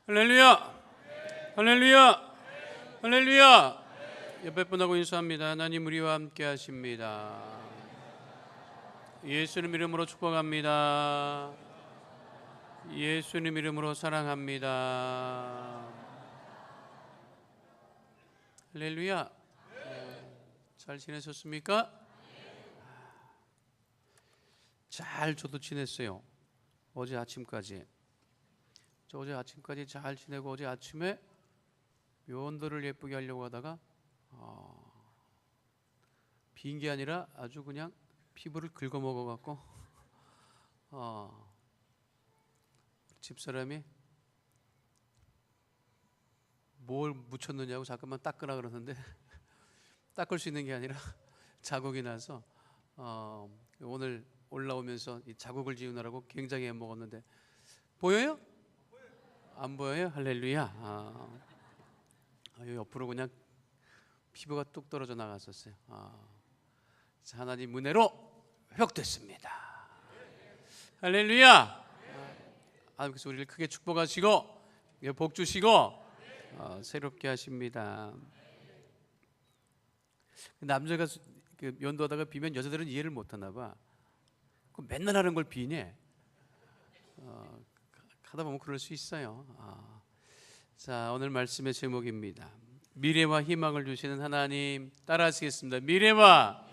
할렐루야! 할렐루야! 할렐루야! 옆에 분하고 인사합니다. 하나님 우리와 함께 하십니다. 예수님 이름으로 축복합니다. 예수님 이름으로 사랑합니다. 할렐루야! 잘 지내셨습니까? 저도 지냈어요. 어제 아침까지 잘 지내고 어제 아침에 묘원들을 예쁘게 하려고 하다가 비인 게 아니라 아주 그냥 피부를 긁어먹어 갖고 집사람이 뭘 묻혔느냐고 자꾸만 닦으라 그러는데 닦을 수 있는 게 아니라 자국이 나서 오늘 올라오면서 이 자국을 지우느라고 굉장히 애먹었는데 보여요? 안 보여요? 할렐루야. 옆으로 그냥 피부가 뚝 떨어져 나갔었어요. 자, 하나님 은혜로 회복됐습니다. 할렐루야. 그래서 우리를 크게 축복하시고 복 주시고 새롭게 하십니다. 남자가 면도하다가 비면 여자들은 이해를 못하나 봐. 맨날 하는 걸 비네. 하다 보면 그럴 수 있어요. 자, 오늘 말씀의 제목입니다. 미래와 희망을 주시는 하나님. 따라하시겠습니다. 미래와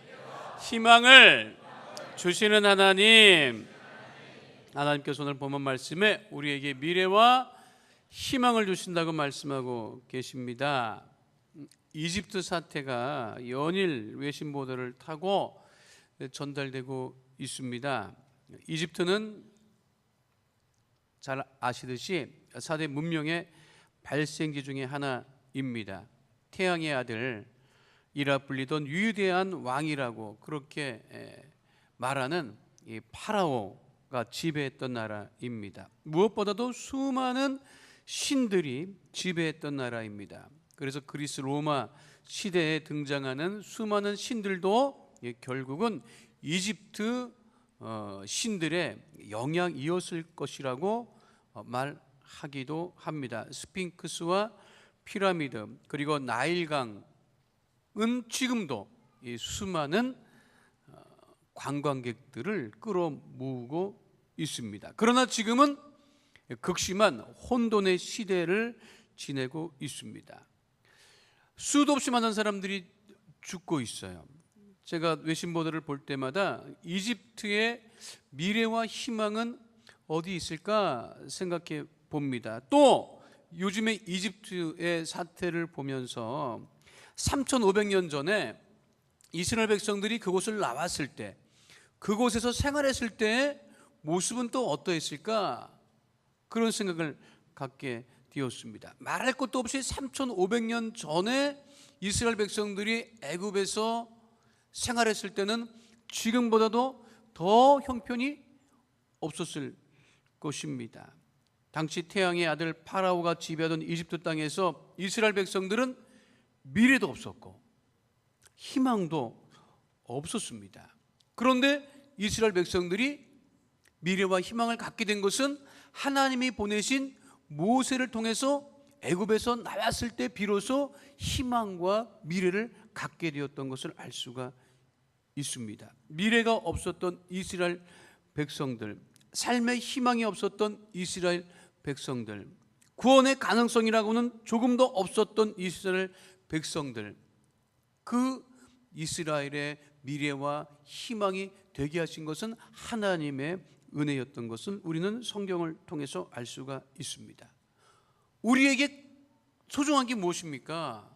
희망을 주시는 하나님. 하나님께서 오늘 본문 말씀에 우리에게 미래와 희망을 주신다고 말씀하고 계십니다. 이집트 사태가 연일 외신 보도를 타고 전달되고 있습니다. 이집트는 잘 아시듯이 4대 문명의 발생지 중에 하나입니다. 태양의 아들이라 불리던 위대한 왕이라고 그렇게 말하는 이 파라오가 지배했던 나라입니다. 무엇보다도 수많은 신들이 지배했던 나라입니다. 그래서 그리스 로마 시대에 등장하는 수많은 신들도 결국은 이집트 신들의 영향이었을 것이라고 말하기도 합니다. 스핑크스와 피라미드 그리고 나일강은 지금도 이 수많은 관광객들을 끌어모으고 있습니다. 그러나 지금은 극심한 혼돈의 시대를 지내고 있습니다. 수도 없이 많은 사람들이 죽고 있어요. 제가 외신 보도를 볼 때마다 이집트의 미래와 희망은 어디 있을까 생각해 봅니다. 또 요즘에 이집트의 사태를 보면서 3,500년 전에 이스라엘 백성들이 그곳을 나왔을 때, 그곳에서 생활했을 때의 모습은 또 어떠했을까, 그런 생각을 갖게 되었습니다. 말할 것도 없이 3,500년 전에 이스라엘 백성들이 애굽에서 생활했을 때는 지금보다도 더 형편이 없었을 것입니다. 당시 태양의 아들 파라오가 지배하던 이집트 땅에서 이스라엘 백성들은 미래도 없었고 희망도 없었습니다. 그런데 이스라엘 백성들이 미래와 희망을 갖게 된 것은 하나님이 보내신 모세를 통해서 애굽에서 나왔을 때 비로소 희망과 미래를 갖게 되었던 것을 알 수가 있습니다. 미래가 없었던 이스라엘 백성들, 삶의 희망이 없었던 이스라엘 백성들, 구원의 가능성이라고는 조금도 없었던 이스라엘 백성들, 그 이스라엘의 미래와 희망이 되게 하신 것은 하나님의 은혜였던 것은 우리는 성경을 통해서 알 수가 있습니다. 우리에게 소중한 게 무엇입니까?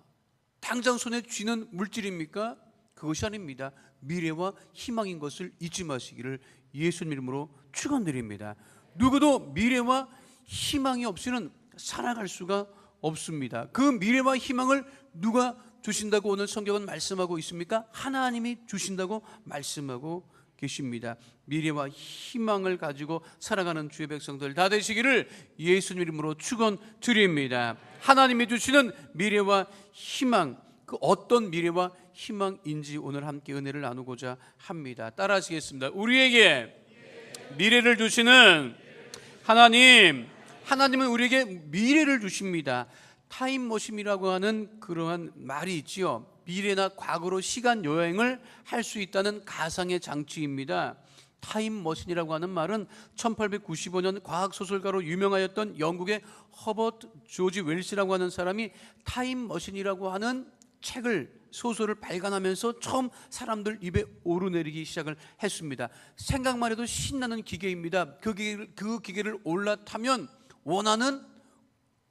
당장 손에 쥐는 물질입니까? 그것이 아닙니다. 미래와 희망인 것을 잊지 마시기를 예수님 이름으로 축원드립니다. 누구도 미래와 희망이 없이는 살아갈 수가 없습니다. 그 미래와 희망을 누가 주신다고 오늘 성경은 말씀하고 있습니까? 하나님이 주신다고 말씀하고 계십니다. 미래와 희망을 가지고 살아가는 주의 백성들 다 되시기를 예수님 이름으로 축원드립니다. 하나님이 주시는 미래와 희망, 그 어떤 미래와 희망인지 오늘 함께 은혜를 나누고자 합니다. 따라하시겠습니다. 우리에게 미래를 주시는 하나님, 하나님은 우리에게 미래를 주십니다. 타임머신이라고 하는 그러한 말이 있지요. 미래나 과거로 시간 여행을 할 수 있다는 가상의 장치입니다. 타임머신이라고 하는 말은 1895년 과학소설가로 유명하였던 영국의 허버트 조지 웰시라고 하는 사람이 타임머신이라고 하는 책을, 소설을 발간하면서 처음 사람들 입에 오르내리기 시작을 했습니다. 생각만 해도 신나는 기계입니다. 그 기계를 올라타면 원하는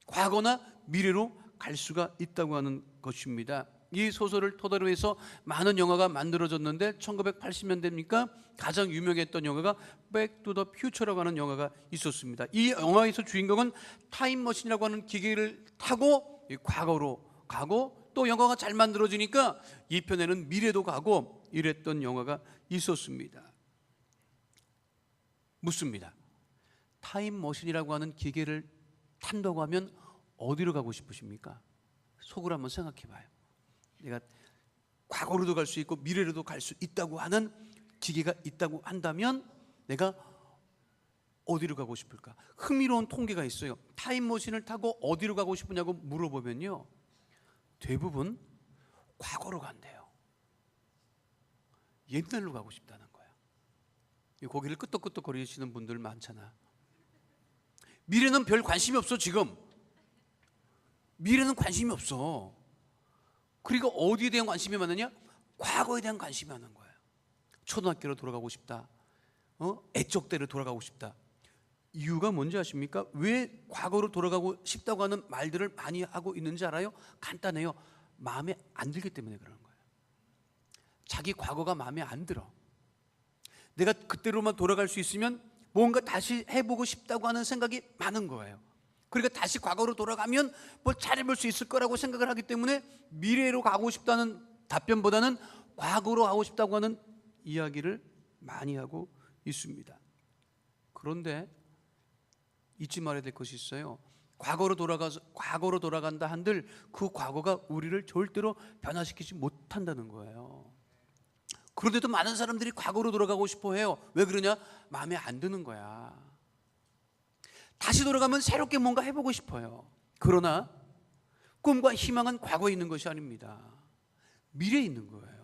과거나 미래로 갈 수가 있다고 하는 것입니다. 이 소설을 토대로 해서 많은 영화가 만들어졌는데 1980년대입니까? 가장 유명했던 영화가 백 투 더 퓨처라고 하는 영화가 있었습니다. 이 영화에서 주인공은 타임머신이라고 하는 기계를 타고 과거로 가고, 또 영화가 잘 만들어지니까 2편에는 미래도 가고 이랬던 영화가 있었습니다. 묻습니다. 타임머신이라고 하는 기계를 탄다고 하면 어디로 가고 싶으십니까? 속으로 한번 생각해 봐요. 내가 과거로도 갈 수 있고 미래로도 갈 수 있다고 하는 기계가 있다고 한다면 내가 어디로 가고 싶을까? 흥미로운 통계가 있어요. 타임머신을 타고 어디로 가고 싶으냐고 물어보면요, 대부분 과거로 간대요. 옛날로 가고 싶다는 거야. 고개를 끄덕끄덕 거리시는 분들 많잖아. 미래는 별 관심이 없어. 지금 미래는 관심이 없어. 그리고 어디에 대한 관심이 많으냐? 과거에 대한 관심이 많은 거예요. 초등학교로 돌아가고 싶다, 애적 때로 돌아가고 싶다. 이유가 뭔지 아십니까? 왜 과거로 돌아가고 싶다고 하는 말들을 많이 하고 있는지 알아요? 간단해요. 마음에 안 들기 때문에 그러는 거예요. 자기 과거가 마음에 안 들어. 내가 그때로만 돌아갈 수 있으면 뭔가 다시 해보고 싶다고 하는 생각이 많은 거예요. 그러니까 다시 과거로 돌아가면 뭘 잘해볼 수 있을 거라고 생각을 하기 때문에 미래로 가고 싶다는 답변보다는 과거로 가고 싶다고 하는 이야기를 많이 하고 있습니다. 그런데 잊지 말아야 될 것이 있어요. 과거로 돌아간다 한들 그 과거가 우리를 절대로 변화시키지 못한다는 거예요. 그런데도 많은 사람들이 과거로 돌아가고 싶어 해요. 왜 그러냐? 마음에 안 드는 거야. 다시 돌아가면 새롭게 뭔가 해보고 싶어요. 그러나 꿈과 희망은 과거에 있는 것이 아닙니다. 미래에 있는 거예요.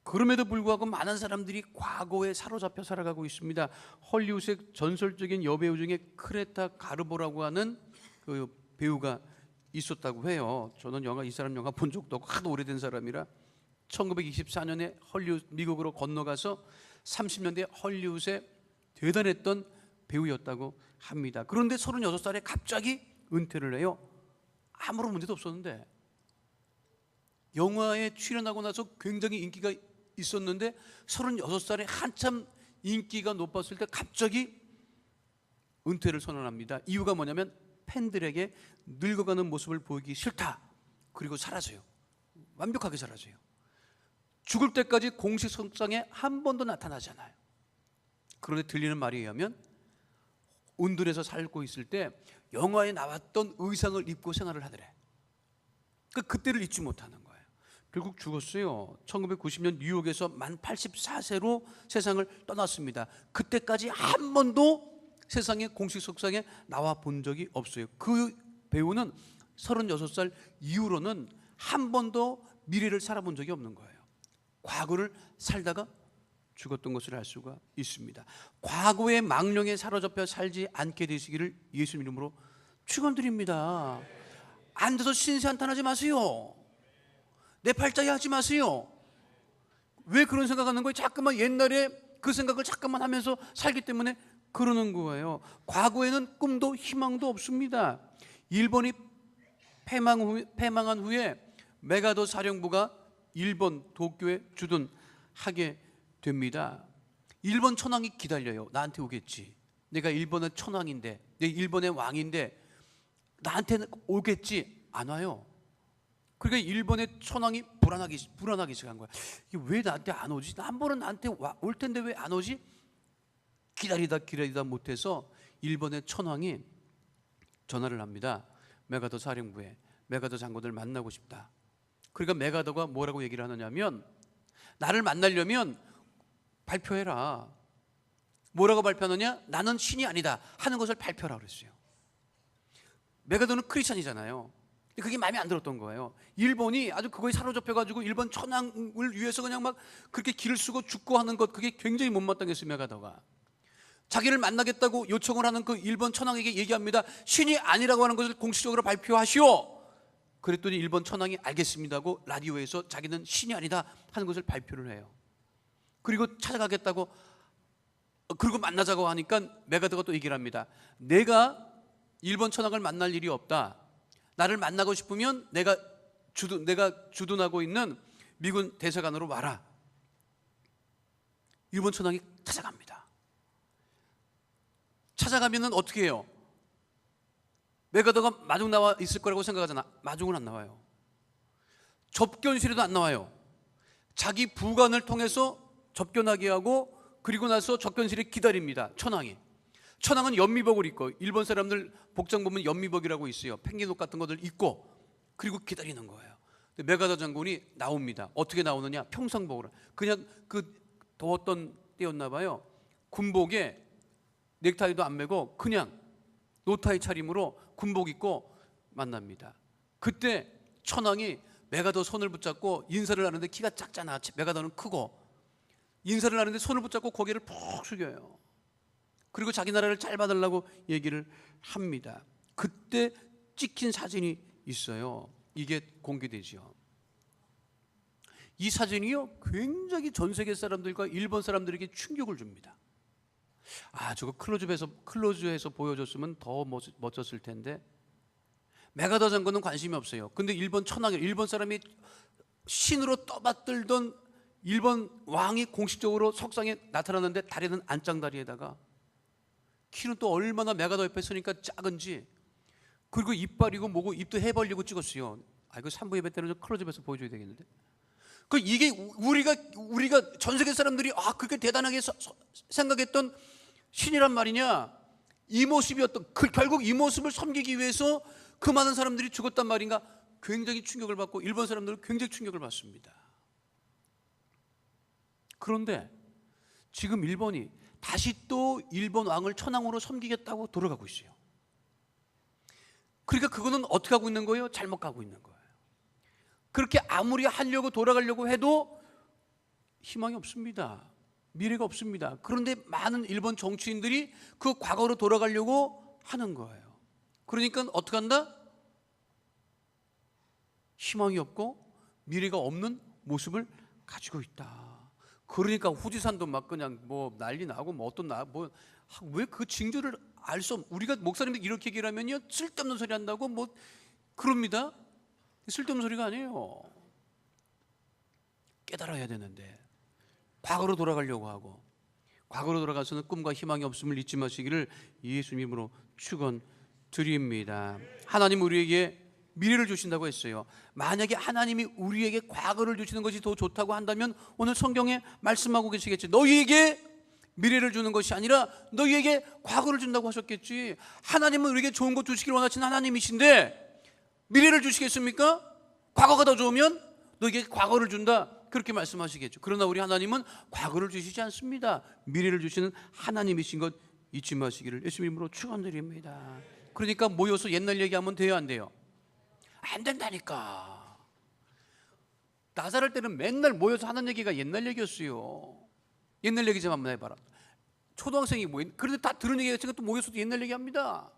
그럼에도 불구하고 많은 사람들이 과거에 사로잡혀 살아가고 있습니다. 헐리우드의 전설적인 여배우 중에 크레타 가르보라고 하는 그 배우가 있었다고 해요. 저는 이 사람 영화 본 적도 없고 하도 오래된 사람이라 1924년에 미국으로 건너가서 30년대 헐리우드에 대단했던 배우였다고 합니다. 그런데 36살에 갑자기 은퇴를 해요. 아무런 문제도 없었는데 영화에 출연하고 나서 굉장히 인기가 있었는데 36살에 한참 인기가 높았을 때 갑자기 은퇴를 선언합니다. 이유가 뭐냐면 팬들에게 늙어가는 모습을 보이기 싫다. 그리고 사라져요. 완벽하게 사라져요. 죽을 때까지 공식 석상에 한 번도 나타나지 않아요. 그런데 들리는 말에 의하면 온둔에서 살고 있을 때 영화에 나왔던 의상을 입고 생활을 하더래. 그때를 잊지 못하는 거예요. 결국 죽었어요. 1990년 뉴욕에서 만 84세로 세상을 떠났습니다. 그때까지 한 번도 세상의 공식 석상에 나와 본 적이 없어요. 그 배우는 36살 이후로는 한 번도 미래를 살아본 적이 없는 거예요. 과거를 살다가 죽었던 것을 알 수가 있습니다. 과거의 망령에 사로잡혀 살지 않게 되시기를 예수님 이름으로 축원드립니다. 앉아서 신세 한탄하지 마세요. 내 팔자에 하지 마세요. 왜 그런 생각하는 거예요? 자꾸만 옛날에 그 생각을 자꾸만 하면서 살기 때문에 그러는 거예요. 과거에는 꿈도 희망도 없습니다. 일본이 패망한 후에 메가더 사령부가 일본 도쿄에 주둔하게 됩니다. 일본 천황이 기다려요. 나한테 오겠지. 내가 일본의 천황인데, 내가 일본의 왕인데 나한테 오겠지. 안 와요. 그러니까 일본의 천황이 불안하기 시작한 거야. 이게 왜 나한테 안 오지? 한 번은 나한테 올 텐데 왜 안 오지? 기다리다 못해서 일본의 천황이 전화를 합니다. 메가더 사령부에 메가더 장군을 만나고 싶다. 그러니까 메가더가 뭐라고 얘기를 하느냐면 나를 만나려면 발표해라. 뭐라고 발표하느냐? 나는 신이 아니다 하는 것을 발표하라고 그랬어요. 메가더는 크리스찬이잖아요. 근데 그게 마음에 안 들었던 거예요. 일본이 아주 그거에 사로잡혀가지고 일본 천황을 위해서 그냥 막 그렇게 길을 쓰고 죽고 하는 것, 그게 굉장히 못마땅했어요. 메가더가 자기를 만나겠다고 요청을 하는 그 일본 천황에게 얘기합니다. 신이 아니라고 하는 것을 공식적으로 발표하시오. 그랬더니 일본 천황이 알겠습니다고 라디오에서 자기는 신이 아니다 하는 것을 발표를 해요. 그리고 찾아가겠다고, 그리고 만나자고 하니까 메가더가 또 얘기를 합니다. 내가 일본 천황을 만날 일이 없다. 나를 만나고 싶으면 내가 주둔하고 있는 미군 대사관으로 와라. 일본 천황이 찾아갑니다. 찾아가면은 어떻게 해요? 메가더가 마중 나와 있을 거라고 생각하잖아. 마중은 안 나와요. 접견실에도 안 나와요. 자기 부관을 통해서 접견하게 하고, 그리고 나서 접견실에 기다립니다. 천황은 연미복을 입고, 일본 사람들 복장 보면 연미복이라고 있어요. 펭귄옷 같은 것들 입고, 그리고 기다리는 거예요. 근데 메가더 장군이 나옵니다. 어떻게 나오느냐? 평상복으로. 그냥 그 더웠던 때였나 봐요. 군복에 넥타이도 안 매고 그냥 노타이 차림으로 군복 입고 만납니다. 그때 천황이 메가더 손을 붙잡고 인사를 하는데, 키가 작잖아. 메가더는 크고. 인사를 하는데 손을 붙잡고 고개를 푹 숙여요. 그리고 자기 나라를 잘 받으려고 얘기를 합니다. 그때 찍힌 사진이 있어요. 이게 공개되죠. 이 사진이요, 굉장히 전 세계 사람들과 일본 사람들에게 충격을 줍니다. 저거 클로즈에서 보여줬으면 더 멋졌을 텐데. 메가더 장군은 관심이 없어요. 근데 일본 사람이 신으로 떠받들던 일본 왕이 공식적으로 석상에 나타났는데, 다리는 안짱다리에다가, 키는 또 얼마나 메가더 옆에 서니까 작은지, 그리고 이빨이고 뭐고 입도 해벌리고 찍었어요. 이거 3부 예배 때는 클로즈업에서 보여줘야 되겠는데. 이게 우리가 전 세계 사람들이 그렇게 대단하게 생각했던 신이란 말이냐, 이 모습이었던, 결국 이 모습을 섬기기 위해서 그 많은 사람들이 죽었단 말인가. 굉장히 충격을 받고, 일본 사람들은 굉장히 충격을 받습니다. 그런데 지금 일본이 다시 또 일본 왕을 천황으로 섬기겠다고 돌아가고 있어요. 그러니까 그거는 어떻게 하고 있는 거예요? 잘못 가고 있는 거예요. 그렇게 아무리 하려고 돌아가려고 해도 희망이 없습니다. 미래가 없습니다. 그런데 많은 일본 정치인들이 그 과거로 돌아가려고 하는 거예요. 그러니까 어떻게 한다? 희망이 없고 미래가 없는 모습을 가지고 있다. 그러니까 후지산도 막 그냥 뭐 난리 나고, 뭐 어떤 왜 그 징조를 알 수 우리가 목사님들 이렇게 얘기를 하면요, 쓸데없는 소리 한다고 뭐 그럽니다. 쓸데없는 소리가 아니에요. 깨달아야 되는데 과거로 돌아가려고 하고, 과거로 돌아가서는 꿈과 희망이 없음을 잊지 마시기를 예수님으로 축원드립니다. 하나님 우리에게 미래를 주신다고 했어요. 만약에 하나님이 우리에게 과거를 주시는 것이 더 좋다고 한다면 오늘 성경에 말씀하고 계시겠지. 너희에게 미래를 주는 것이 아니라 너희에게 과거를 준다고 하셨겠지. 하나님은 우리에게 좋은 것 주시길 원하시는 하나님이신데 미래를 주시겠습니까? 과거가 더 좋으면 너희에게 과거를 준다, 그렇게 말씀하시겠죠. 그러나 우리 하나님은 과거를 주시지 않습니다. 미래를 주시는 하나님이신 것 잊지 마시기를 예수님으로 축원드립니다. 그러니까 모여서 옛날 얘기하면 돼요, 안 돼요? 안 된다니까. 나 자랄 때는 맨날 모여서 하는 얘기가 옛날 얘기였어요. 옛날 얘기 좀 한번 해봐라. 초등학생이 그런데 다 들은 얘기가 있으니까 또 모여서도 옛날 얘기합니다.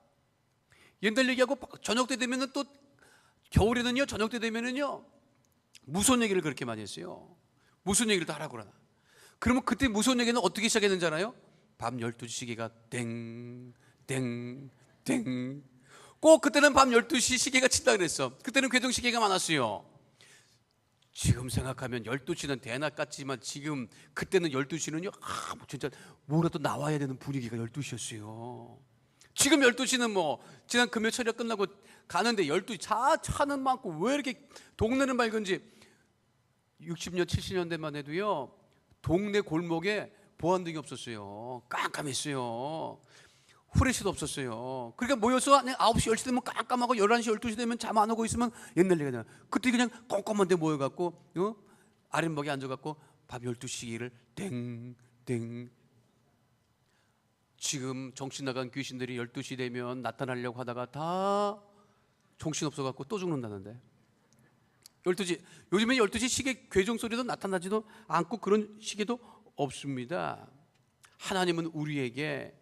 옛날 얘기하고 저녁 때 되면은 또, 겨울에는요, 저녁 때 되면은요, 무서운 얘기를 그렇게 많이 했어요. 무슨 얘기를 다 하라고 그러나. 그러면 그때 무서운 얘기는 어떻게 시작했는지 알아요? 밤 12시 시계가 땡 땡 땡. 꼭 그때는 밤 12시 시계가 친다 그랬어. 그때는 괴동 시계가 많았어요. 지금 생각하면 12시는 대낮 같지만 지금 그때는 12시는요, 진짜 뭐라도 나와야 되는 분위기가 12시였어요. 지금 12시는 뭐 지난 금요 철야 끝나고 가는데 12시 차는 많고, 왜 이렇게 동네는 밝은지. 60년 70년대만 해도요, 동네 골목에 보안등이 없었어요. 깜깜했어요. 후레쉬도 없었어요. 그러니까 모여서 9시 10시 되면 깜깜하고 11시 12시 되면 잠 안 오고 있으면 옛날 얘기잖아요. 그때 그냥 꼼꼼한 데 모여갖고 아랫목에 앉아갖고 밤 12시를 땡땡. 지금 정신 나간 귀신들이 12시 되면 나타나려고 하다가 다 정신없어 갖고 또 죽는다는데, 12시, 요즘에 12시 시계 괴종 소리도 나타나지도 않고 그런 시계도 없습니다. 하나님은 우리에게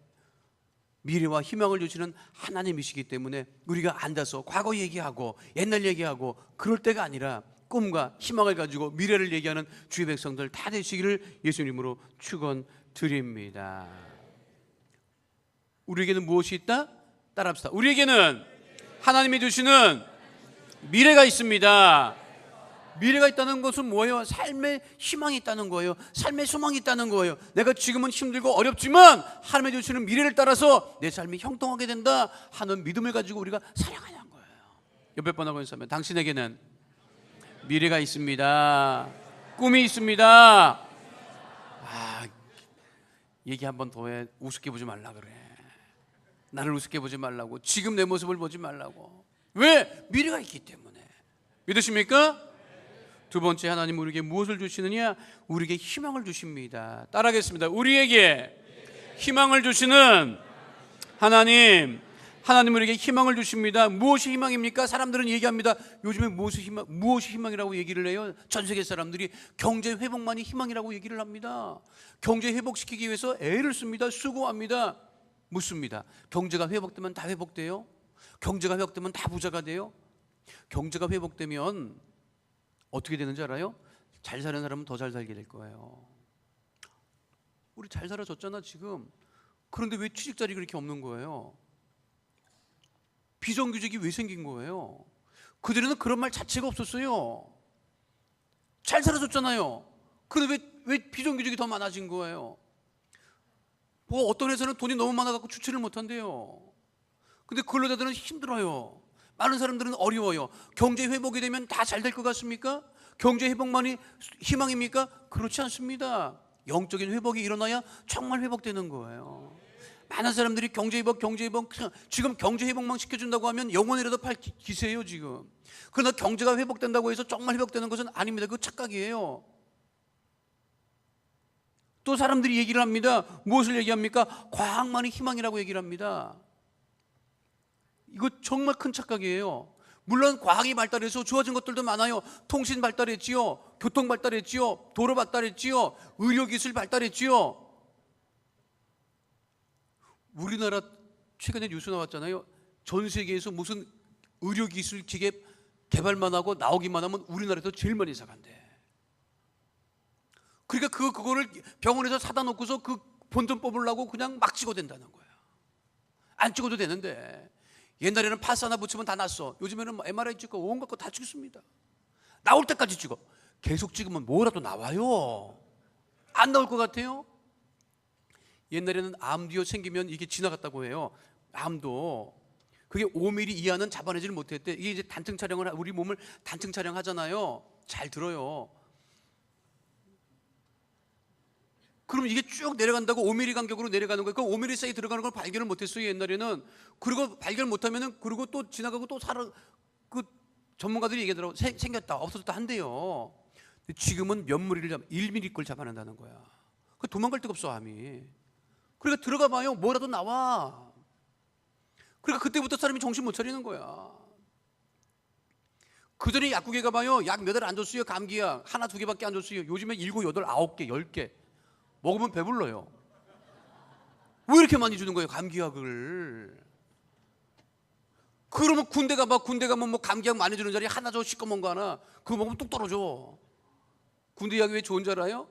미래와 희망을 주시는 하나님이시기 때문에 우리가 앉아서 과거 얘기하고 옛날 얘기하고 그럴 때가 아니라 꿈과 희망을 가지고 미래를 얘기하는 주의 백성들 다 되시기를 예수님으로 축원드립니다. 우리에게는 무엇이 있다? 따라합시다. 우리에게는 하나님이 주시는 미래가 있습니다. 미래가 있다는 것은 뭐예요? 삶의 희망이 있다는 거예요. 삶의 소망이 있다는 거예요. 내가 지금은 힘들고 어렵지만 하나님이 주시는 미래를 따라서 내 삶이 형통하게 된다 하는 믿음을 가지고 우리가 살아가는 거예요. 옆에 번하고 있으면 당신에게는 미래가 있습니다. 꿈이 있습니다. 얘기 한 번 더 해. 우습게 보지 말라 그래. 나를 우습게 보지 말라고. 지금 내 모습을 보지 말라고. 왜? 미래가 있기 때문에. 믿으십니까? 두 번째, 하나님 우리에게 무엇을 주시느냐? 우리에게 희망을 주십니다. 따라하겠습니다. 우리에게 희망을 주시는 하나님, 하나님 우리에게 희망을 주십니다. 무엇이 희망입니까? 사람들은 얘기합니다. 요즘에 무엇이 희망이라고 얘기를 해요? 전 세계 사람들이 경제 회복만이 희망이라고 얘기를 합니다. 경제 회복시키기 위해서 애를 씁니다. 수고합니다. 묻습니다. 경제가 회복되면 다 회복돼요? 경제가 회복되면 다 부자가 돼요? 경제가 회복되면 어떻게 되는지 알아요? 잘 사는 사람은 더 잘 살게 될 거예요. 우리 잘 살아졌잖아 지금. 그런데 왜 취직 자리 그렇게 없는 거예요? 비정규직이 왜 생긴 거예요? 그들은 그런 말 자체가 없었어요. 잘 살아졌잖아요. 그런데 왜 비정규직이 더 많아진 거예요? 뭐 어떤 회사는 돈이 너무 많아갖고 주체를 못한대요. 근데 근로자들은 힘들어요. 많은 사람들은 어려워요. 경제 회복이 되면 다 잘 될 것 같습니까? 경제 회복만이 희망입니까? 그렇지 않습니다. 영적인 회복이 일어나야 정말 회복되는 거예요. 많은 사람들이 경제 회복, 지금 경제 회복만 시켜준다고 하면 영혼이라도 팔 기세예요 지금. 그러나 경제가 회복된다고 해서 정말 회복되는 것은 아닙니다. 그거 착각이에요. 또 사람들이 얘기를 합니다. 무엇을 얘기합니까? 과학만이 희망이라고 얘기를 합니다. 이거 정말 큰 착각이에요. 물론 과학이 발달해서 좋아진 것들도 많아요. 통신 발달했지요. 교통 발달했지요. 도로 발달했지요. 의료기술 발달했지요. 우리나라 최근에 뉴스 나왔잖아요. 전 세계에서 무슨 의료기술 기계 개발만 하고 나오기만 하면 우리나라에서 제일 많이 사간대. 그러니까 그거를 병원에서 사다 놓고서 그 본전 뽑으려고 그냥 막 찍어댄다는 거야. 안 찍어도 되는데. 옛날에는 파스 하나 붙이면 다 났어. 요즘에는 MRI 찍고 온갖 거 다 찍습니다. 나올 때까지 찍어. 계속 찍으면 뭐라도 나와요. 안 나올 것 같아요? 옛날에는 암두요 생기면 이게 지나갔다고 해요. 암도 그게 5mm 이하는 잡아내지를 못했대. 이게 이제 단층 촬영을 우리 몸을 단층 촬영하잖아요. 잘 들어요. 그럼 이게 쭉 내려간다고 5mm 간격으로 내려가는 거예요. 그 5mm 사이 들어가는 걸 발견을 못했어요 옛날에는. 그리고 발견 못하면은 그리고 또 지나가고 또 그 전문가들이 얘기하더라고. 생겼다 없어졌다 한대요. 근데 지금은 몇 mm를 1mm 걸 잡아낸다는 거야. 그 도망갈 데가 없어 암이. 그러니까 들어가 봐요. 뭐라도 나와. 그러니까 그때부터 사람이 정신 못 차리는 거야. 그전에 약국에 가봐요. 약 몇 알 안 줬어요. 감기약 하나 두 개밖에 안 줬어요. 요즘에 7, 8, 9개, 10개 먹으면 배불러요. 왜 이렇게 많이 주는 거예요 감기약을? 그러면 군대 가면 뭐 감기약 많이 주는 자리에 하나 줘. 시꺼먼 거 하나. 그거 먹으면 뚝 떨어져. 군대 약이 왜 좋은 줄 알아요?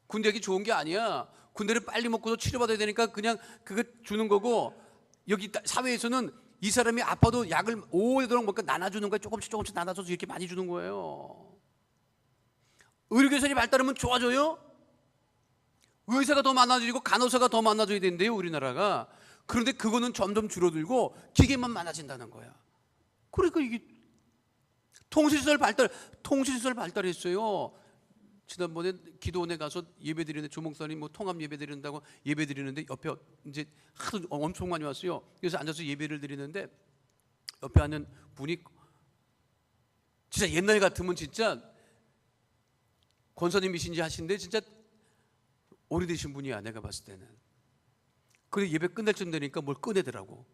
군대 약이 좋은 게 아니야. 군대를 빨리 먹고서 치료받아야 되니까 그냥 그거 주는 거고, 여기 사회에서는 이 사람이 아파도 약을 오래도록 먹고 나눠주는 거야. 조금씩 나눠줘서 이렇게 많이 주는 거예요. 의료기술이 발달하면 좋아져요? 의사가 더 많아지고 간호사가 더 많아져야 된대요 우리나라가. 그런데 그거는 점점 줄어들고 기계만 많아진다는 거야. 그러니까 이게 통신시설 발달했어요. 지난번에 기도원에 가서 예배 드리는데 조목사님 뭐 통합 예배 드린다고 예배 드리는데 옆에 이제 하도 엄청 많이 왔어요. 그래서 앉아서 예배를 드리는데 옆에 앉는 분이 진짜 옛날 같으면 진짜 권사님이신지 하신데 진짜 오래되신 분이야 내가 봤을 때는. 그래 예배 끝날 쯤 되니까 뭘 꺼내더라고.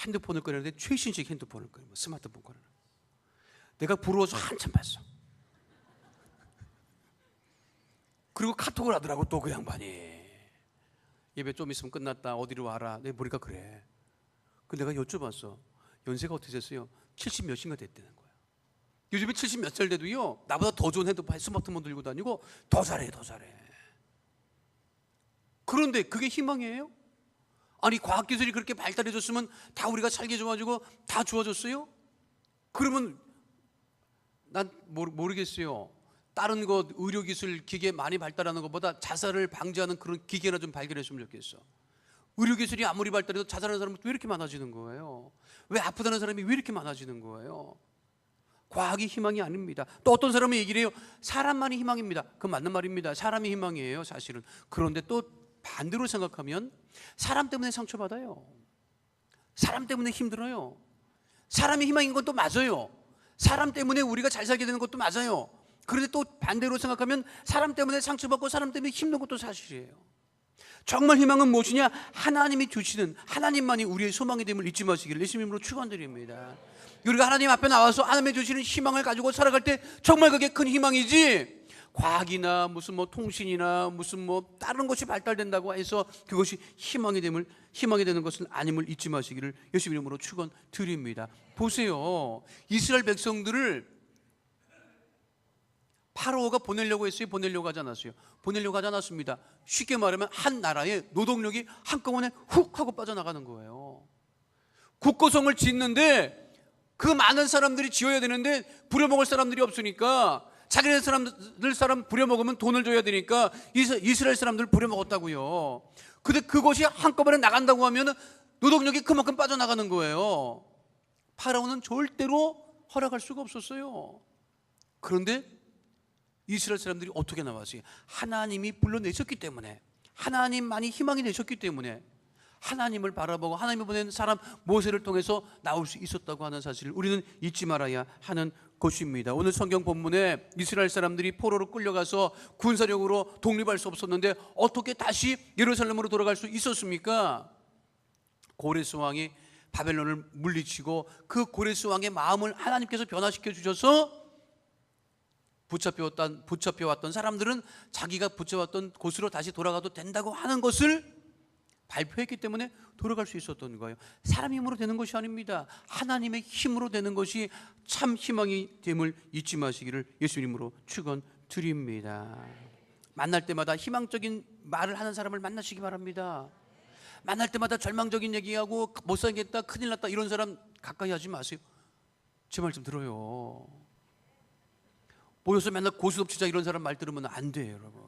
핸드폰을 꺼내는데 최신식 핸드폰을 꺼내, 스마트폰 꺼내. 내가 부러워서 한참 봤어. 그리고 카톡을 하더라고 또 그 양반이. 예배 좀 있으면 끝났다, 어디로 와라. 내가 보니까 그래. 그 내가 여쭤봤어. 연세가 어떻게 됐어요? 70 몇인가 됐다는 거야. 요즘에 70 몇 살 돼도요, 나보다 더 좋은 핸드폰, 스마트폰 들고 다니고 더 잘해, 더 잘해. 그런데 그게 희망이에요? 아니 과학기술이 그렇게 발달해졌으면 다 우리가 살기 좋아지고 다 좋아졌어요? 그러면 난 모르겠어요. 다른 것, 의료기술 기계 많이 발달하는 것보다 자살을 방지하는 그런 기계나 좀 발견했으면 좋겠어. 의료기술이 아무리 발달해도 자살하는 사람은 왜 이렇게 많아지는 거예요? 왜 아프다는 사람이 왜 이렇게 많아지는 거예요? 과학이 희망이 아닙니다. 또 어떤 사람은 얘기를 해요. 사람만이 희망입니다. 그건 맞는 말입니다. 사람이 희망이에요 사실은. 그런데 또 반대로 생각하면 사람 때문에 상처받아요. 사람 때문에 힘들어요. 사람이 희망인 건 또 맞아요. 사람 때문에 우리가 잘 살게 되는 것도 맞아요. 그런데 또 반대로 생각하면 사람 때문에 상처받고 사람 때문에 힘든 것도 사실이에요. 정말 희망은 무엇이냐? 하나님이 주시는, 하나님만이 우리의 소망이 됨을 잊지 마시기를 예수님으로 축원드립니다. 우리가 하나님 앞에 나와서 하나님이 주시는 희망을 가지고 살아갈 때 정말 그게 큰 희망이지, 과학이나 무슨 뭐 통신이나 무슨 뭐 다른 것이 발달된다고 해서 그것이 희망이 되는 것은 아님을 잊지 마시기를 예수님 이름으로 축원드립니다. 보세요. 이스라엘 백성들을 파라오가 보내려고 했어요? 보내려고 하지 않았어요? 보내려고 하지 않았습니다. 쉽게 말하면 한 나라의 노동력이 한꺼번에 훅 하고 빠져나가는 거예요. 국고성을 짓는데 그 많은 사람들이 지어야 되는데 부려먹을 사람들이 없으니까 자기네 사람 부려먹으면 돈을 줘야 되니까 이스라엘 사람들 부려먹었다고요. 근데 그것이 한꺼번에 나간다고 하면 노동력이 그만큼 빠져나가는 거예요. 파라오는 절대로 허락할 수가 없었어요. 그런데 이스라엘 사람들이 어떻게 나왔어요? 하나님이 불러내셨기 때문에, 하나님만이 희망이 되셨기 때문에 하나님을 바라보고 하나님이 보낸 사람 모세를 통해서 나올 수 있었다고 하는 사실을 우리는 잊지 말아야 하는 것입니다. 오늘 성경 본문에 이스라엘 사람들이 포로로 끌려가서 군사력으로 독립할 수 없었는데 어떻게 다시 예루살렘으로 돌아갈 수 있었습니까? 고레스 왕이 바벨론을 물리치고 그 고레스 왕의 마음을 하나님께서 변화시켜 주셔서 붙잡혀왔던 사람들은 자기가 붙잡았던 곳으로 다시 돌아가도 된다고 하는 것을 발표했기 때문에 돌아갈 수 있었던 거예요. 사람 힘으로 되는 것이 아닙니다. 하나님의 힘으로 되는 것이 참 희망이 됨을 잊지 마시기를 예수님으로 축원드립니다. 만날 때마다 희망적인 말을 하는 사람을 만나시기 바랍니다. 만날 때마다 절망적인 얘기하고 못 살겠다, 큰일 났다 이런 사람 가까이 하지 마세요. 제 말 좀 들어요. 모여서 맨날 고스톱치자 이런 사람 말 들으면 안 돼요, 여러분.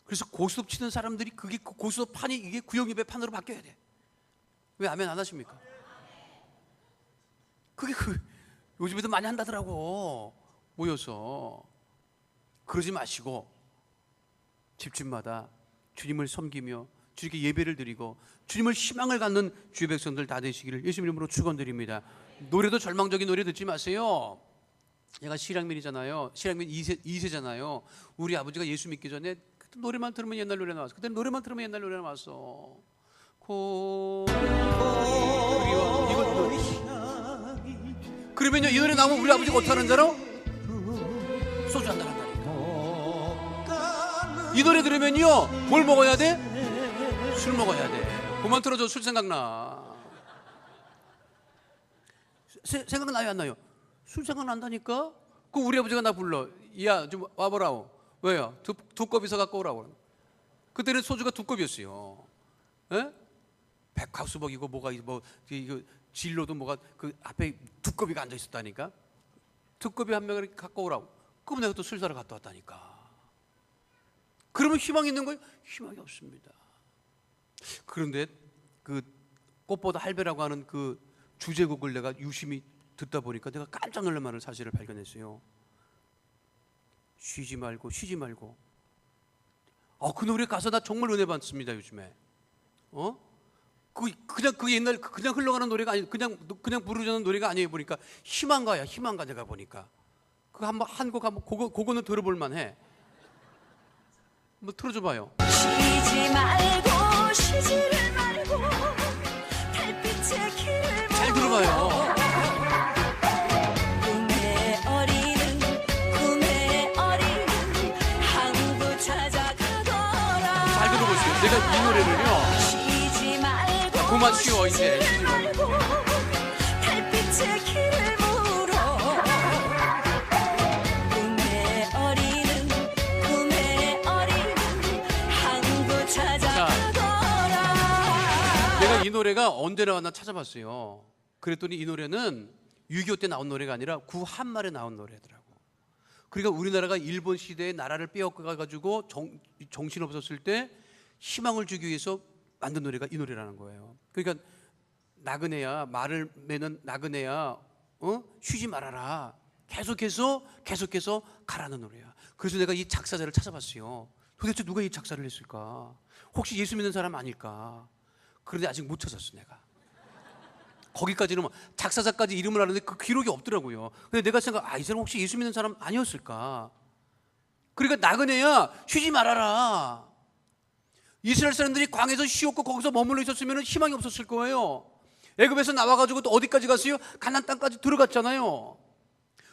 그래서 고스톱 치는 사람들이 그게 고스톱 판이 이게 구역예배 판으로 바뀌어야 돼. 왜 아멘 안 하십니까? 그게 요즘에도 많이 한다더라고. 모여서. 그러지 마시고 집집마다 주님을 섬기며 주님께 예배를 드리고 주님을 희망을 갖는 주의 백성들 다 되시기를 예수님 이름으로 축원드립니다. 노래도 절망적인 노래 듣지 마세요. 얘가 실향민이잖아요. 실향민 2세잖아요. 우리 아버지가 예수 믿기 전에 그때 노래만 들으면 옛날 노래 나왔어. 그때 노래만 들으면 옛날 노래 나왔어. 그러면요 이 노래 나오면 우리 아버지가 어떻게 하는 줄 알아? 소주 한잔 한다니까. 이 노래 들으면요 뭘 먹어야 돼? 술 먹어야 돼. 그만 틀어줘. 술 생각나. 생각나요 안 나요? 술 생각난다니까. 그 우리 아버지가 나 불러. 야 좀 와보라고. 왜요? 두 컵이서 갖고 오라고. 그때는 소주가 두 컵이었어요. 에? 백화수복이고 뭐가 뭐 이거 진로도 뭐가 그 앞에 두 컵이가 앉아 있었다니까. 두 컵이 한 명을 갖고 오라고. 그럼 내가 또 술 사러 갔다 왔다니까. 그러면 희망이 있는 거예요? 희망이 없습니다. 그런데 그 꽃보다 할배라고 하는 그 주제곡을 내가 유심히 듣다 보니까 내가 깜짝 놀랄 만한 사실을 발견했어요. 쉬지 말고 쉬지 말고. 그 노래 가사 나 정말 은혜 받습니다 요즘에. 그냥 그 옛날 그냥 흘러가는 노래가 아니 그냥 부르자는 노래가 아니에요. 보니까 희망가야 희망가. 내가 보니까 그 한 곡 한번 그거는 들어볼 만해. 뭐 틀어줘 봐요. 쉬지 말고 쉬지를 말고 달빛의 길을 잘 들어봐요. 꿈의 어린은 항구 찾아가더라. 잘 들어보세요. 내가 이 노래를요. 쉬지 말고 그만 쉬어 이제. 쉬지 말고 달빛의 길을 물어. 꿈의 어린은 항구 찾아가더라. 내가 이 노래가 언제 나왔나 찾아봤어요. 그랬더니 이 노래는 6.25 때 나온 노래가 아니라 구한말에 나온 노래더라고. 그러니까 우리나라가 일본 시대에 나라를 빼앗겨가지고 정신없었을 때 희망을 주기 위해서 만든 노래가 이 노래라는 거예요. 그러니까 나그네야, 말을 매는 나그네야, 쉬지 말아라. 계속해서 가라는 노래야. 그래서 내가 이 작사자를 찾아봤어요. 도대체 누가 이 작사를 했을까? 혹시 예수 믿는 사람 아닐까? 그런데 아직 못 찾았어 내가. 거기까지는 뭐 작사자까지 이름을 아는데 그 기록이 없더라고요. 근데 내가 이 사람 혹시 예수 믿는 사람 아니었을까? 그러니까 나그네야, 쉬지 말아라. 이스라엘 사람들이 광야에서 쉬었고 거기서 머물러 있었으면 희망이 없었을 거예요. 애굽에서 나와가지고 또 어디까지 갔어요? 가나안 땅까지 들어갔잖아요.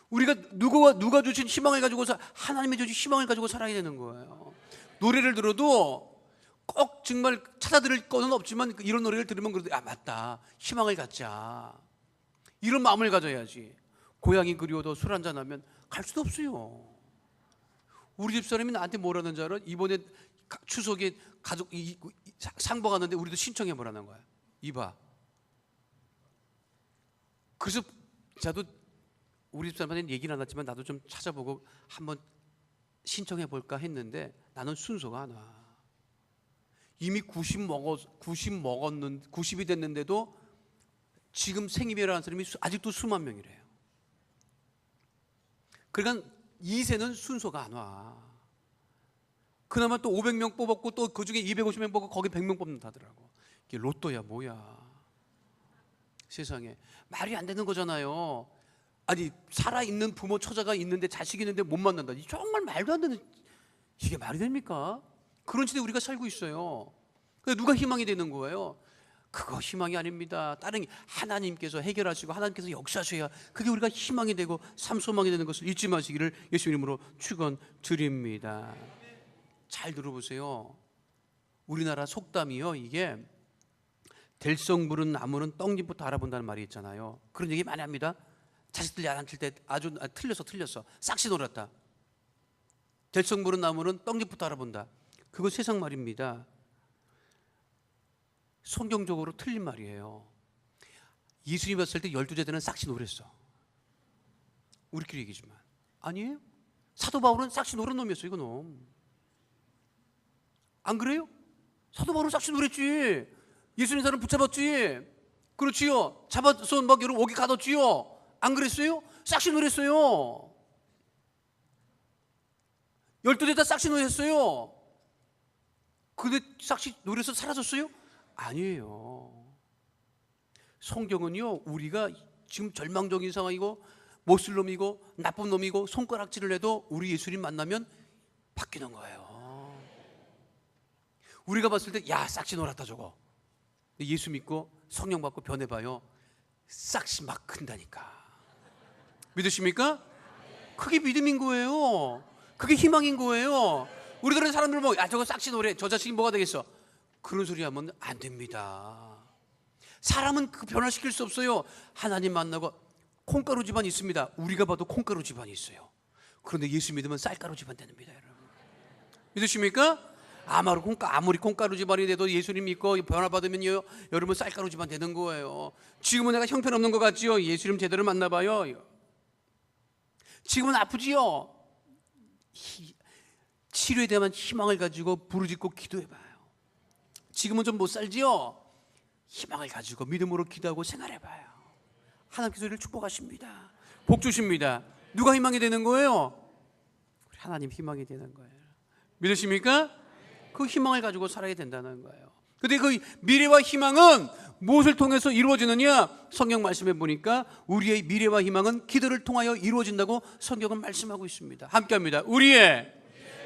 우리가 누가 주신 희망을 가지고 하나님의 주신 희망을 가지고 살아야 되는 거예요. 노래를 들어도 꼭 정말 찾아들을 거는 없지만 이런 노래를 들으면 그래도 맞다, 희망을 갖자, 이런 마음을 가져야지. 고향이 그리워도 술 한잔 하면 갈 수도 없어요. 우리 집사람이 나한테 뭐라는 줄 알아? 이번에 추석에 가족 상봉 하는데 우리도 신청해 보라는 거야. 이봐. 그래서 저도 우리 집사람한테는 얘기는 안 했지만 나도 좀 찾아보고 한번 신청해 볼까 했는데 나는 순서가 안 와. 이미 90이 됐는데도 지금 생이별이라는 사람이 아직도 수만 명이래요. 그러니까 2세는 순서가 안 와. 그나마 또 500명 뽑았고 또 그중에 250명 뽑고 거기 100명 뽑는다더라고. 이게 로또야 뭐야. 세상에 말이 안 되는 거잖아요. 아니 살아있는 부모 처자가 있는데 자식이 있는데 못 만난다. 정말 말도 안 되는, 이게 말이 됩니까? 그런 시대에 우리가 살고 있어요. 근데 누가 희망이 되는 거예요? 그거 희망이 아닙니다. 다른 하나님께서 해결하시고 하나님께서 역사하셔야 그게 우리가 희망이 되고 삶소망이 되는 것을 잊지 마시기를 예수 이름으로 축원드립니다. 잘 들어보세요. 우리나라 속담이요, 이게 될성 부른 나무는 떡잎부터 알아본다는 말이 있잖아요. 그런 얘기 많이 합니다. 자식들 야단칠 때 아주 틀렸어. 싹시 놀았다. 될성 부른 나무는 떡잎부터 알아본다. 그거 세상 말입니다. 성경적으로 틀린 말이에요. 예수님 봤을 때 12제자는 싹시 노랬어. 우리끼리 얘기지만 아니에요. 사도 바울은 싹시 노른 놈이었어. 이거 놈. 안 그래요? 사도 바울은 싹시 노랬지. 예수님 사람 붙잡았지. 그렇지요. 잡아서 막 여러분 오기 가뒀지요. 안 그랬어요? 싹시 노랬어요. 12제자 싹시 노랬어요. 근데 싹시 노래서 사라졌어요? 아니에요. 성경은요, 우리가 지금 절망적인 상황이고 못쓸 놈이고 나쁜 놈이고 손가락질을 해도 우리 예수님 만나면 바뀌는 거예요. 우리가 봤을 때 야 싹시 놀았다 저거. 예수 믿고 성령 받고 변해봐요. 싹시 막 큰다니까. 믿으십니까? 그게 믿음인 거예요. 그게 희망인 거예요. 우리들은 사람들 보고 야 저거 싹시 노래 저 자식이 뭐가 되겠어. 그런 소리 하면 안 됩니다. 사람은 그 변화시킬 수 없어요. 하나님 만나고 콩가루 집안 있습니다. 우리가 봐도 콩가루 집안이 있어요. 그런데 예수 믿으면 쌀가루 집안 됩니다, 여러분. 믿으십니까? 아무리 콩가루 집안이 돼도 예수님 믿고 변화받으면요, 여러분 쌀가루 집안 되는 거예요. 지금은 내가 형편없는 것 같지요? 예수님 제대로 만나봐요. 지금은 아프지요? 치료에 대한 희망을 가지고 부르짖고 기도해봐요. 지금은 좀 못 살지요? 희망을 가지고 믿음으로 기도하고 생활해봐요. 하나님께서 우리를 축복하십니다. 복 주십니다. 누가 희망이 되는 거예요? 하나님 희망이 되는 거예요. 믿으십니까? 그 희망을 가지고 살아야 된다는 거예요. 근데 그 미래와 희망은 무엇을 통해서 이루어지느냐? 성경 말씀해 보니까 우리의 미래와 희망은 기도를 통하여 이루어진다고 성경은 말씀하고 있습니다. 함께 합니다. 우리의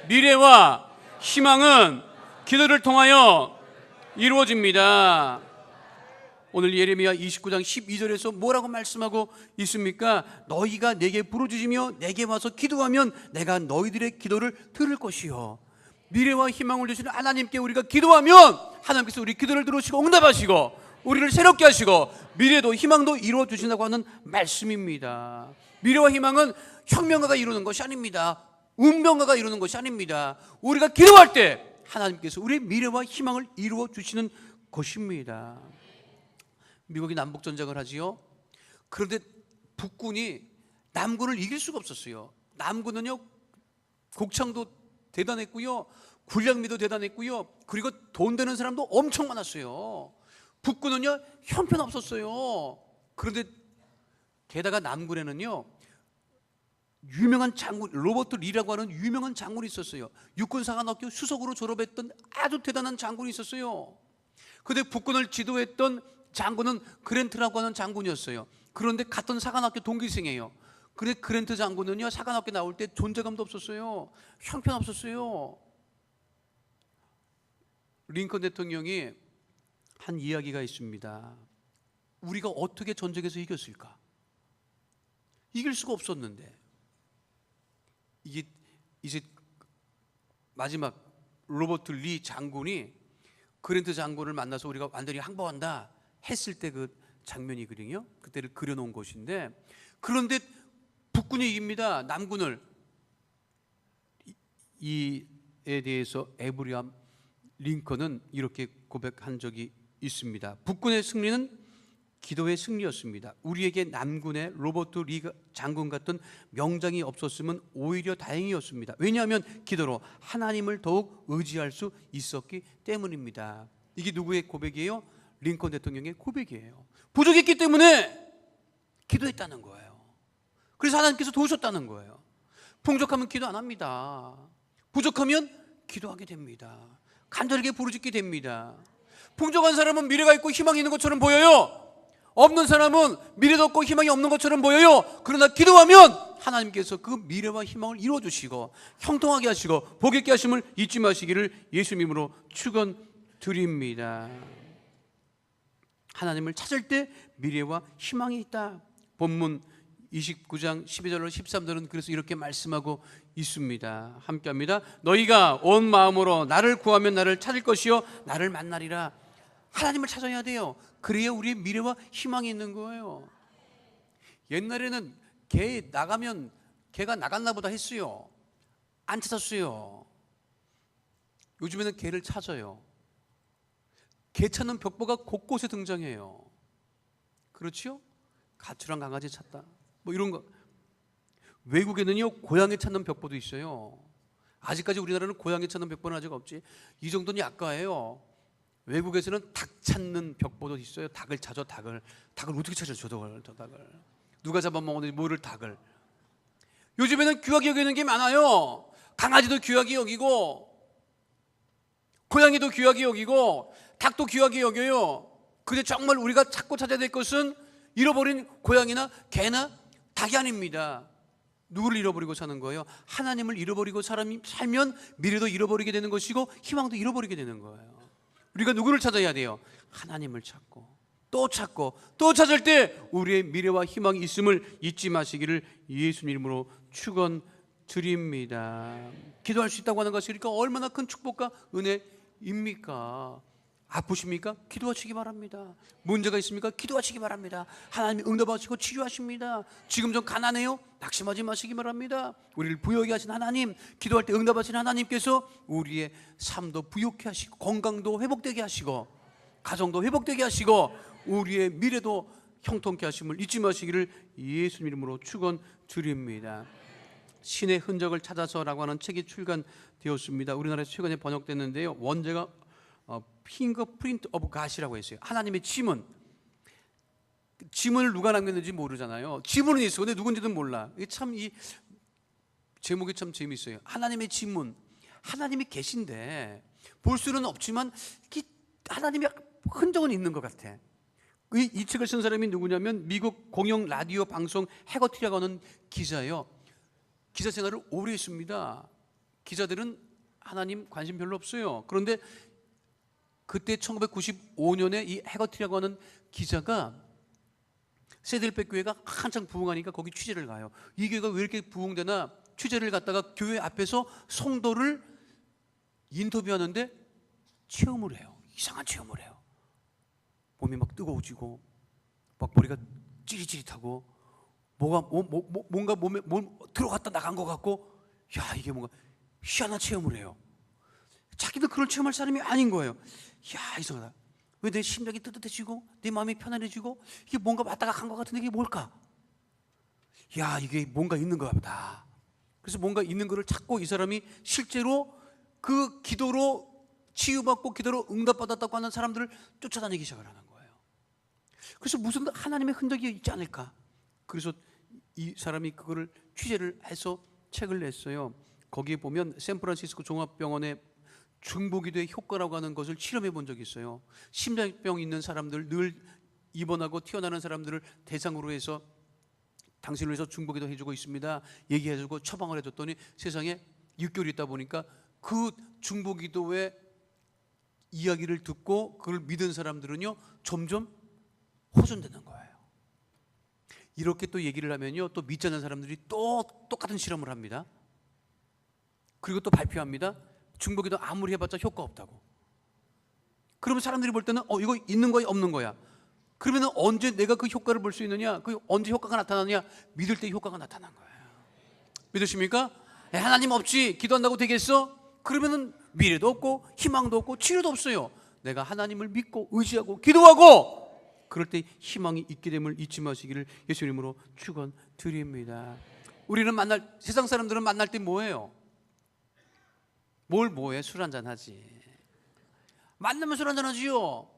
미래와 희망은 기도를 통하여 이루어집니다. 오늘 예레미야 29장 12절에서 뭐라고 말씀하고 있습니까? 너희가 내게 부르짖으며 내게 와서 기도하면 내가 너희들의 기도를 들을 것이요. 미래와 희망을 주시는 하나님께 우리가 기도하면 하나님께서 우리 기도를 들으시고 응답하시고 우리를 새롭게 하시고 미래도 희망도 이루어 주신다고 하는 말씀입니다. 미래와 희망은 혁명가가 이루는 것이 아닙니다. 운명가가 이루는 것이 아닙니다. 우리가 기도할 때 하나님께서 우리의 미래와 희망을 이루어 주시는 것입니다. 미국이 남북전쟁을 하지요. 그런데 북군이 남군을 이길 수가 없었어요. 남군은요, 곡창도 대단했고요, 군량미도 대단했고요, 그리고 돈 되는 사람도 엄청 많았어요. 북군은요 형편없었어요. 그런데 게다가 남군에는요 유명한 장군, 로버트 리라고 하는 유명한 장군이 있었어요. 육군사관학교 수석으로 졸업했던 아주 대단한 장군이 있었어요. 그런데 북군을 지도했던 장군은 그랜트라고 하는 장군이었어요. 그런데 같은 사관학교 동기생이에요. 그런데 그랜트 장군은요 사관학교 나올 때 존재감도 없었어요. 형편없었어요. 링컨 대통령이 한 이야기가 있습니다. 우리가 어떻게 전쟁에서 이겼을까? 이길 수가 없었는데 이게 이제 마지막 로버트 리 장군이 그랜트 장군을 만나서 우리가 완전히 항복한다 했을 때 그 장면이거든요. 그때를 그려놓은 것인데, 그런데 북군이 이깁니다. 남군을. 이에 대해서 에브리함 링컨은 이렇게 고백한 적이 있습니다. 북군의 승리는 기도의 승리였습니다. 우리에게 남군의 로버트 리 장군 같은 명장이 없었으면 오히려 다행이었습니다. 왜냐하면 기도로 하나님을 더욱 의지할 수 있었기 때문입니다. 이게 누구의 고백이에요? 링컨 대통령의 고백이에요. 부족했기 때문에 기도했다는 거예요. 그래서 하나님께서 도우셨다는 거예요. 풍족하면 기도 안 합니다. 부족하면 기도하게 됩니다. 간절하게 부르짖게 됩니다. 풍족한 사람은 미래가 있고 희망이 있는 것처럼 보여요. 없는 사람은 미래도 없고 희망이 없는 것처럼 보여요. 그러나 기도하면 하나님께서 그 미래와 희망을 이루어주시고 형통하게 하시고 복 있게 하심을 잊지 마시기를 예수님으로 축원드립니다. 하나님을 찾을 때 미래와 희망이 있다. 본문 29장 12절로 13절은 그래서 이렇게 말씀하고 있습니다. 함께합니다. 너희가 온 마음으로 나를 구하면 나를 찾을 것이요 나를 만나리라. 하나님을 찾아야 돼요. 그래야 우리의 미래와 희망이 있는 거예요. 옛날에는 개 나가면 개가 나갔나 보다 했어요. 안 찾았어요. 요즘에는 개를 찾아요. 개 찾는 벽보가 곳곳에 등장해요. 그렇죠? 가출한 강아지 찾다 뭐 이런 거. 외국에는요 고양이 찾는 벽보도 있어요. 아직까지 우리나라는 고양이 찾는 벽보는 아직 없지. 이 정도는 약가예요. 외국에서는 닭 찾는 벽보도 있어요. 닭을 찾아. 닭을 어떻게 찾아요? 저 닭을 누가 잡아먹었는지 모를 닭을. 요즘에는 귀하게 여기는 게 많아요. 강아지도 귀하게 여기고 고양이도 귀하게 여기고 닭도 귀하게 여겨요. 근데 정말 우리가 찾고 찾아야 될 것은 잃어버린 고양이나 개나 닭이 아닙니다. 누구를 잃어버리고 사는 거예요? 하나님을 잃어버리고 사람이 살면 미래도 잃어버리게 되는 것이고 희망도 잃어버리게 되는 거예요. 우리가 누구를 찾아야 돼요? 하나님을 찾고 또 찾을 때 우리의 미래와 희망이 있음을 잊지 마시기를 예수님 이름으로 축원드립니다. 기도할 수 있다고 하는 것이 그러니까 얼마나 큰 축복과 은혜입니까? 아프십니까? 기도하시기 바랍니다. 문제가 있습니까? 기도하시기 바랍니다. 하나님이 응답하시고 치유하십니다. 지금 좀 가난해요? 낙심하지 마시기 바랍니다. 우리를 부유하게 하신 하나님, 기도할 때 응답하신 하나님께서 우리의 삶도 부유케 하시고 건강도 회복되게 하시고 가정도 회복되게 하시고 우리의 미래도 형통케 하심을 잊지 마시기를 예수님 이름으로 축원드립니다. 신의 흔적을 찾아서라고 하는 책이 출간되었습니다. 우리나라에서 최근에 번역됐는데요. 원제가 핑거프린트 오브 갓이라고 했어요. 하나님의 지문. 지문을 누가 남겼는지 모르잖아요. 지문은 있어. 근데 누군지는 몰라. 이게 참 이 제목이 참 재미있어요. 하나님의 지문. 하나님이 계신데 볼 수는 없지만 하나님의 흔적은 있는 것 같아. 이 책을 쓴 사람이 누구냐면 미국 공영 라디오 방송 해거티라고 하는 기자예요. 기자 생활을 오래 했습니다. 기자들은 하나님 관심 별로 없어요. 그런데 그때 1995년에 이 해거티라고 하는 기자가 세들백 교회가 한창 부흥하니까 거기 취재를 가요. 이 교회가 왜 이렇게 부흥되나 취재를 갔다가 교회 앞에서 성도를 인터뷰하는데 체험을 해요. 이상한 체험을 해요. 몸이 막 뜨거워지고 막 머리가 찌릿찌릿하고 뭔가 몸에 들어갔다 나간 것 같고, 야, 이게 뭔가 희한한 체험을 해요. 자기도 그걸 체험할 사람이 아닌 거예요. 야, 이상하다. 왜 내 심장이 뜨뜻해지고 내 마음이 편안해지고 이게 뭔가 왔다가 간 것 같은데 이게 뭘까? 야, 이게 뭔가 있는 것 같다. 그래서 뭔가 있는 거를 찾고 이 사람이 실제로 그 기도로 치유받고 기도로 응답받았다고 하는 사람들을 쫓아다니기 시작을 하는 거예요. 그래서 무슨 하나님의 흔적이 있지 않을까? 그래서 이 사람이 그거를 취재를 해서 책을 냈어요. 거기에 보면 샌프란시스코 종합병원의 중보기도의 효과라고 하는 것을 실험해 본 적이 있어요. 심장병 있는 사람들, 늘 입원하고 튀어나오는 사람들을 대상으로 해서 당신을 위해서 중보기도 해주고 있습니다. 얘기해주고 처방을 해줬더니 세상에 6개월 있다 보니까 그 중보기도의 이야기를 듣고 그걸 믿은 사람들은요 점점 호전되는 거예요. 이렇게 또 얘기를 하면요 또 믿지 않는 사람들이 또 똑같은 실험을 합니다. 그리고 또 발표합니다. 중보기도 아무리 해봤자 효과 없다고. 그러면 사람들이 볼 때는 이거 있는 거야 없는 거야? 그러면 언제 내가 그 효과를 볼 수 있느냐? 그 언제 효과가 나타나느냐? 믿을 때 효과가 나타난 거예요. 믿으십니까? 하나님 없이 기도한다고 되겠어? 그러면은 미래도 없고 희망도 없고 치료도 없어요. 내가 하나님을 믿고 의지하고 기도하고 그럴 때 희망이 있게 됨을 잊지 마시기를 예수님으로 축원드립니다. 우리는 세상 사람들은 만날 때 뭐해요? 뭐해? 술 한잔 하지. 만나면 술 한잔 하지요.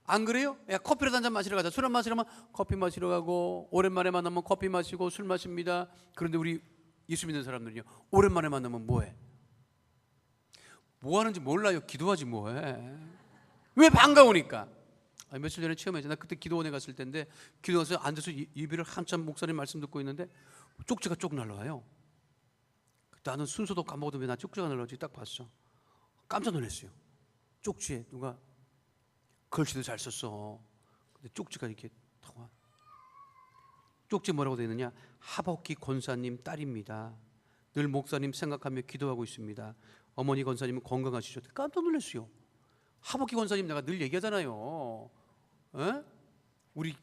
안 그래요? 야, 커피라도 한잔 마시러 가자. 술 안 마시려면 커피 마시러 가고, 오랜만에 만나면 커피 마시고 술 마십니다. 그런데 우리 예수 믿는 사람들은요 오랜만에 만나면 뭐해? 뭐 하는지 몰라요. 기도하지 뭐해. 왜? 반가우니까. 며칠 전에 체험했지. 나 그때 기도원에 갔을 때인데 기도 가서 앉아서 예배를 한참 목사님 말씀 듣고 있는데 쪽지가 쭉 날라와요. 나는 순서도 까먹어도 왜 나 쪽지가 날라오지 딱 봤어. 깜짝 놀랐어요. 쪽지에 누가 글씨도 잘 썼어. 근데 쪽지가 이렇게 탁 와. 쪽지 뭐라고 되어 있느냐? 하복기 권사님 딸입니다. 늘 목사님 생각하며 기도하고 있습니다. 어머니 권사님은 건강하시죠? 깜짝 놀랐어요. 하복기 권사님 내가 늘 얘기하잖아요. 우리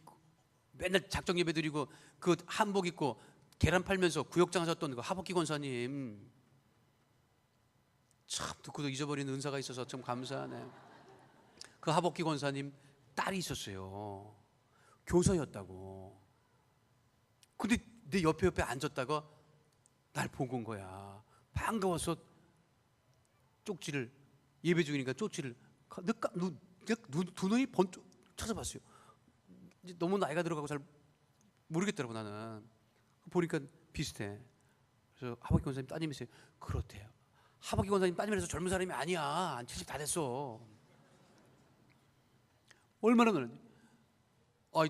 맨날 작정 예배 드리고 그 한복 입고 계란 팔면서 구역장 하셨던 그 하복기 권사님, 참 듣고도 잊어버리는 은사가 있어서 참 감사하네. 그 하복기 권사님 딸이 있었어요. 교사였다고. 근데 내 옆에 앉았다가 날 보고 온 거야. 반가워서 쪽지를, 예배 중이니까 쪽지를 두 눈이 번쩍 찾아봤어요. 이제 너무 나이가 들어가고 잘 모르겠더라고 나는. 보니까 비슷해. 그래서 하복기 권사님 따님이세요. 그렇대요. 하복기 권사님 따님이라서 젊은 사람이 아니야. 70 다 됐어. 얼마나 그러니?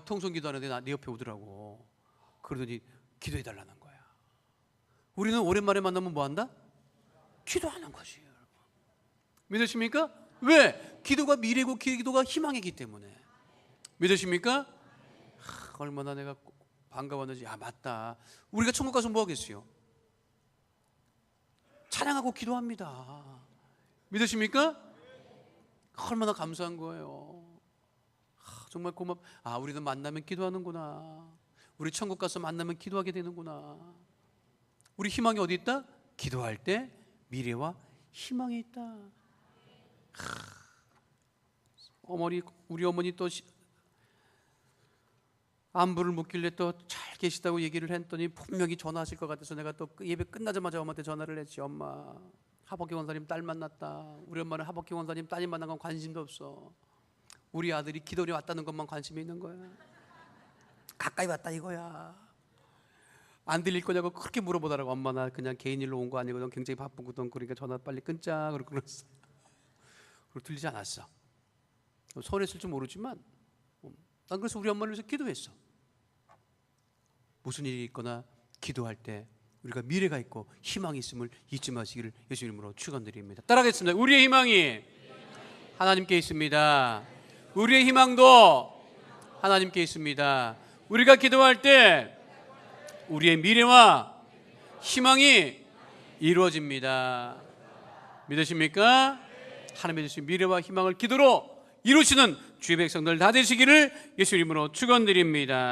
통성기도 하는데 내 옆에 오더라고. 그러더니 기도해달라는 거야. 우리는 오랜만에 만나면 뭐 한다? 기도하는 거지. 믿으십니까? 왜? 기도가 미래고 기도가 희망이기 때문에. 믿으십니까? 얼마나 내가 반가웠는지. 맞다. 우리가 천국 가서 뭐 하겠어요? 찬양하고 기도합니다. 믿으십니까? 얼마나 감사한 거예요. 정말 우리는 만나면 기도하는구나. 우리 천국 가서 만나면 기도하게 되는구나. 우리 희망이 어디 있다? 기도할 때 미래와 희망이 있다. 우리 어머니 또 안부를 묻길래 또 잘 계시다고 얘기를 했더니 분명히 전화하실 것 같아서 내가 또 예배 끝나자마자 엄마한테 전화를 했지. 엄마, 하복기 권사님 딸 만났다. 우리 엄마는 하복기 권사님 따님 만난 건 관심도 없어. 우리 아들이 기도에 왔다는 것만 관심이 있는 거야. 가까이 왔다 이거야. 안 들릴 거냐고 그렇게 물어보더라고. 엄마 나 그냥 개인 일로 온 거 아니거든. 굉장히 바쁘거든. 그러니까 전화 빨리 끊자. 그러고 끊었어. 그리고 들리지 않았어. 서운했을 줄 모르지만 난 그래서 우리 엄마를 위해서 기도했어. 무슨 일이 있거나 기도할 때 우리가 미래가 있고 희망이 있음을 잊지 마시기를 예수 이름으로 축원드립니다. 따라하겠습니다. 우리의 희망이 하나님께 있습니다. 우리의 희망도 하나님께 있습니다. 우리가 기도할 때 우리의 미래와 희망이 이루어집니다. 믿으십니까? 하나님의 주신 미래와 희망을 기도로 이루시는 주의 백성들 다 되시기를 예수 이름으로 축원드립니다.